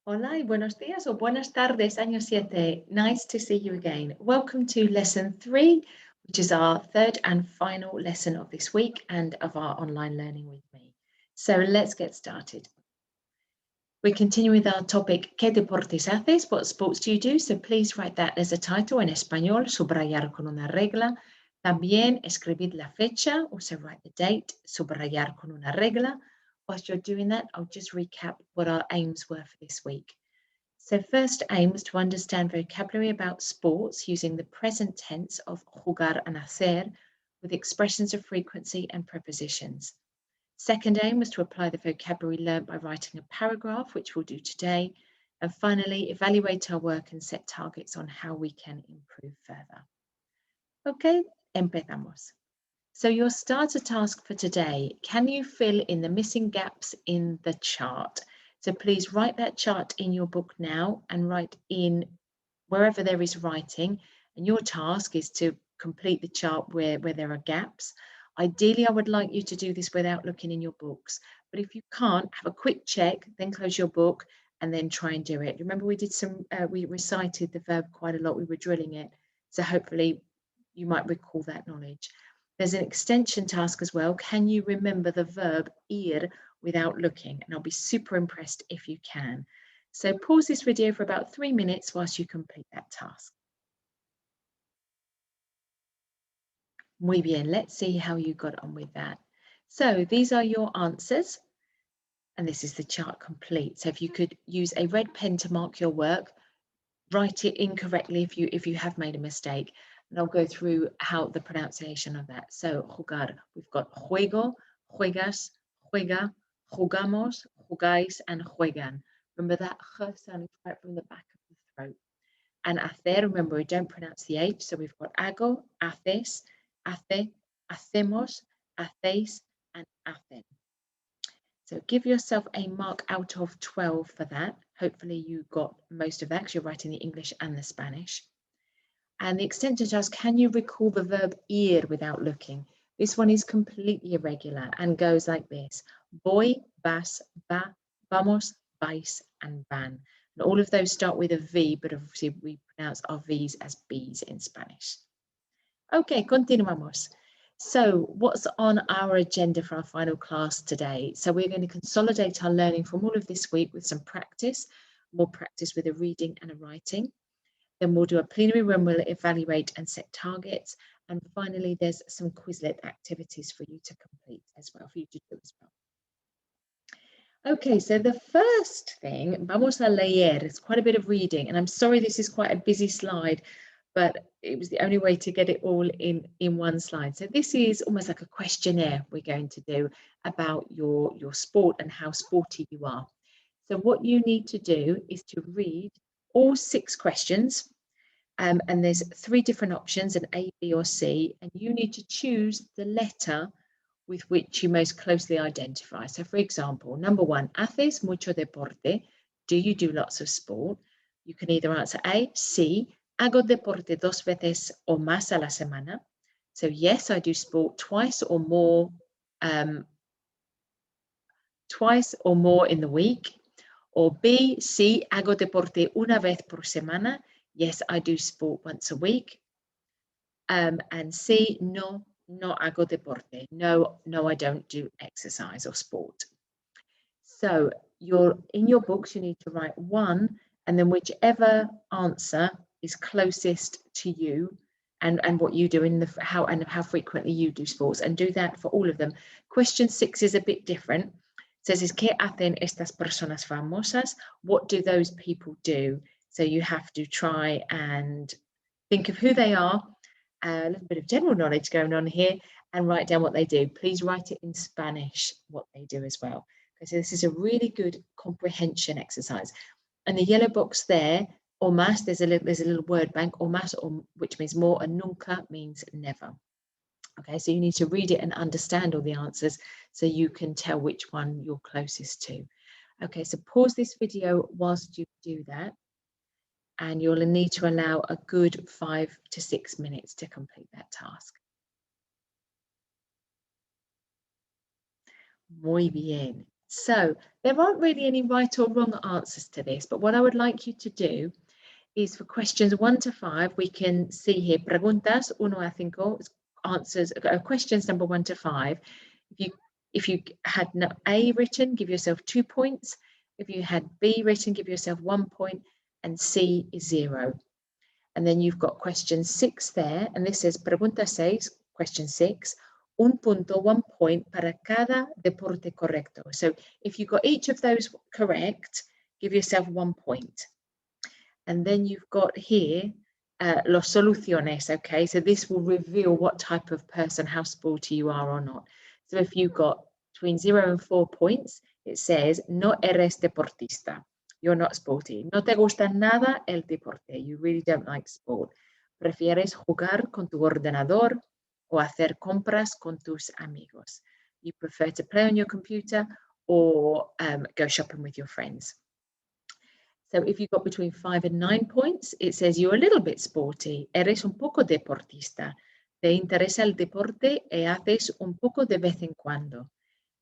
Hola y buenos días o buenas tardes, año 7. Nice to see you again. Welcome to lesson 3, which is our third and final lesson of this week and of our online learning with me. So let's get started. We're continuing with our topic, ¿Qué deportes haces? What sports do you do? So please write that as a title en español, subrayar con una regla. También escribid la fecha, also write the date, subrayar con una regla. Whilst you're doing that, I'll just recap what our aims were for this week. So first aim was to understand vocabulary about sports using the present tense of jugar and hacer with expressions of frequency and prepositions. Second aim was to apply the vocabulary learned by writing a paragraph, which we'll do today. And finally, evaluate our work and set targets on how we can improve further. Okay, empezamos. So your starter task for today, can you fill in the missing gaps in the chart? So please write that chart in your book now and write in wherever there is writing. And your task is to complete the chart where there are gaps. Ideally, I would like you to do this without looking in your books. But if you can't, have a quick check, then close your book and then try and do it. Remember, we recited the verb quite a lot. We were drilling it. So hopefully you might recall that knowledge. There's an extension task as well. Can you remember the verb ir without looking? And I'll be super impressed if you can. So pause this video for about 3 minutes whilst you complete that task. Muy bien, let's see how you got on with that. So these are your answers, and this is the chart complete. So if you could use a red pen to mark your work, write it incorrectly if you have made a mistake, and I'll go through how the pronunciation of that. So jugar, we've got juego, juegas, juega, jugamos, jugáis, and juegan. Remember that j sounding right from the back of the throat. And hacer, remember we don't pronounce the H, so we've got hago, haces, hace, hacemos, hacéis, and hacen. So give yourself a mark out of 12 for that. Hopefully you got most of that because you're writing the English and the Spanish. And the extension task, can you recall the verb ir without looking? This one is completely irregular and goes like this. Voy, vas, va, vamos, vais, and van. And all of those start with a V, but obviously we pronounce our V's as B's in Spanish. Okay, continuamos. So what's on our agenda for our final class today? So we're going to consolidate our learning from all of this week with some practice, more practice with a reading and a writing. Then we'll do a plenary when we'll evaluate and set targets. And finally, there's some Quizlet activities for you to complete as well, for you to do as well. Okay, so the first thing, vamos a leer, it's quite a bit of reading. And I'm sorry this is quite a busy slide, but it was the only way to get it all in one slide. So this is almost like a questionnaire we're going to do about your sport and how sporty you are. So what you need to do is to read all 6 questions, and there's 3 different options, an A, B, or C, and you need to choose the letter with which you most closely identify. So for example, number 1, ¿haces mucho deporte? Do you do lots of sport? You can either answer A, sí, hago deporte 2 veces o más a la semana. So yes, I do sport twice or more in the week. Or B, sí, hago deporte una vez por semana. Yes, I do sport once a week. And C, no hago deporte. No, I don't do exercise or sport. So in your books, you need to write 1, and then whichever answer is closest to you and what you do in how frequently you do sports, and do that for all of them. Question 6 is a bit different. It says, ¿qué hacen estas personas famosas? What do those people do? So you have to try and think of who they are, a little bit of general knowledge going on here, and write down what they do. Please write it in Spanish, what they do as well. Okay, so this is a really good comprehension exercise. And the yellow box there, o más, there's a little word bank, o más, which means more, and nunca means never. Okay, so you need to read it and understand all the answers so you can tell which one you're closest to. Okay, so pause this video whilst you do that, and you'll need to allow a good 5 to 6 minutes to complete that task. Muy bien. So there aren't really any right or wrong answers to this, but what I would like you to do is for questions 1 to 5, we can see here preguntas 1 a 5, answers, questions number 1 to 5. If you had A written, give yourself 2 points. If you had B written, give yourself 1 point, and C is 0. And then you've got question 6 there, and this says pregunta 6, question 6, un punto, 1 point para cada deporte correcto. So if you got each of those correct, give yourself 1 point. And then you've got here los soluciones, okay? So this will reveal what type of person, how sporty you are or not. So if you've got between 0 and 4 points, it says, no eres deportista. You're not sporty. No te gusta nada el deporte. You really don't like sport. Prefieres jugar con tu ordenador o hacer compras con tus amigos. You prefer to play on your computer or go shopping with your friends. So if you've got between 5 and 9 points, it says you're a little bit sporty. Eres un poco deportista. Te interesa el deporte y haces un poco de vez en cuando.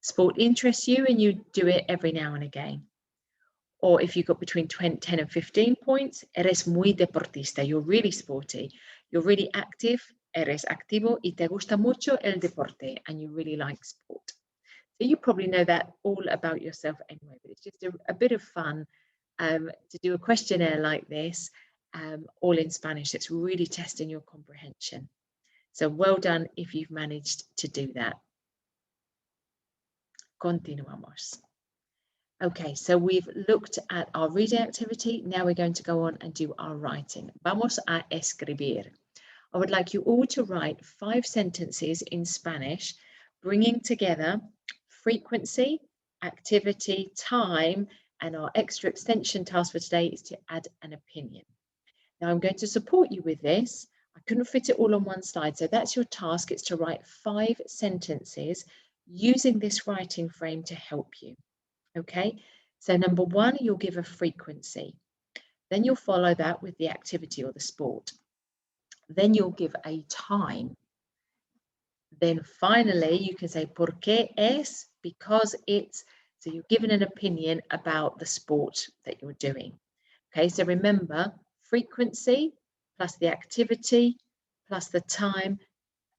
Sport interests you and you do it every now and again. Or if you've got between 10 and 15 points, eres muy deportista. You're really sporty. You're really active. Eres activo y te gusta mucho el deporte and you really like sport. So you probably know that all about yourself anyway, but it's just a bit of fun to do a questionnaire like this, all in Spanish. It's really testing your comprehension. So well done if you've managed to do that. Continuamos. Okay, so we've looked at our reading activity. Now we're going to go on and do our writing. Vamos a escribir. I would like you all to write 5 sentences in Spanish, bringing together frequency, activity, time, and our extra extension task for today is to add an opinion. Now I'm going to support you with this. I couldn't fit it all on one slide, so that's your task. It's to write 5 sentences using this writing frame to help you. Okay, so number 1, you'll give a frequency. Then you'll follow that with the activity or the sport. Then you'll give a time. Then finally, you can say por qué es, because it's, so you're given an opinion about the sport that you're doing. Okay, so remember, frequency plus the activity plus the time,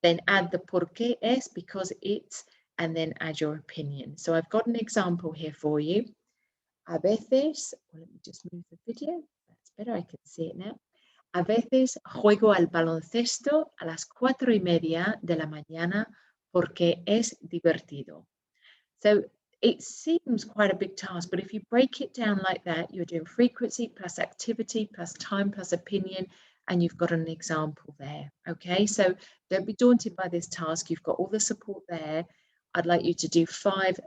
then add the por qué es, because it's, and then add your opinion. So I've got an example here for you. A veces, well, let me just move the video, that's better, I can see it now. A veces juego al baloncesto a las 4:30 de la mañana porque es divertido. So it seems quite a big task, but if you break it down like that, you're doing frequency plus activity plus time plus opinion, and you've got an example there. Okay, so don't be daunted by this task. You've got all the support there. I'd like you to do 5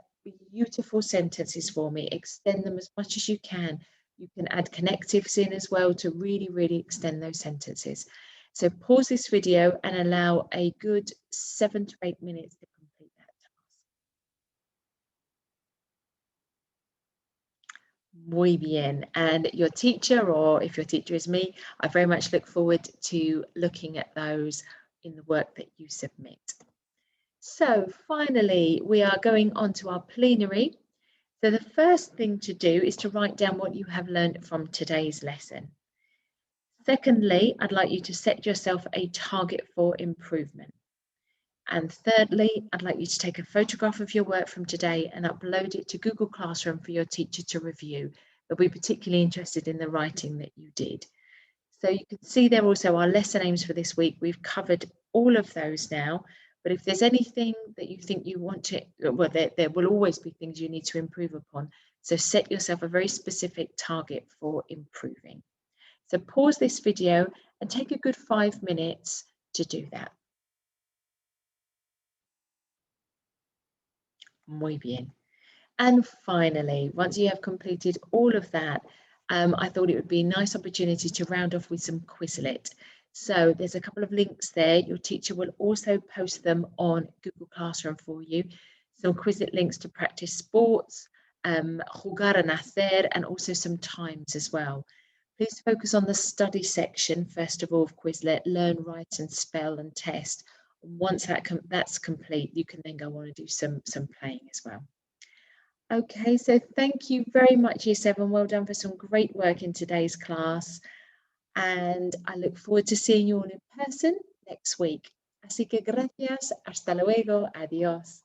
beautiful sentences for me. Extend them as much as you can. You can add connectives in as well to really, really extend those sentences. So pause this video and allow a good 7 to 8 minutes to complete that task. Muy bien. And your teacher, or if your teacher is me, I very much look forward to looking at those in the work that you submit. So finally, we are going on to our plenary. So the first thing to do is to write down what you have learned from today's lesson. Secondly, I'd like you to set yourself a target for improvement. And thirdly, I'd like you to take a photograph of your work from today and upload it to Google Classroom for your teacher to review. They'll be particularly interested in the writing that you did. So you can see there also our lesson aims for this week. We've covered all of those now. But if there's anything that you think you want to, well, there will always be things you need to improve upon. So set yourself a very specific target for improving. So pause this video and take a good 5 minutes to do that. Muy bien. And finally, once you have completed all of that, I thought it would be a nice opportunity to round off with some Quizlet. So there's a couple of links there. Your teacher will also post them on Google Classroom for you. Some Quizlet links to practice sports, jugar a nacer, and also some times as well. Please focus on the study section, first of all, of Quizlet, learn, write, and spell and test. Once that's complete, you can then go on and do some playing as well. Okay, so thank you very much, Year 7. Well done for some great work in today's class. And I look forward to seeing you all in person next week. Así que gracias, hasta luego, adiós.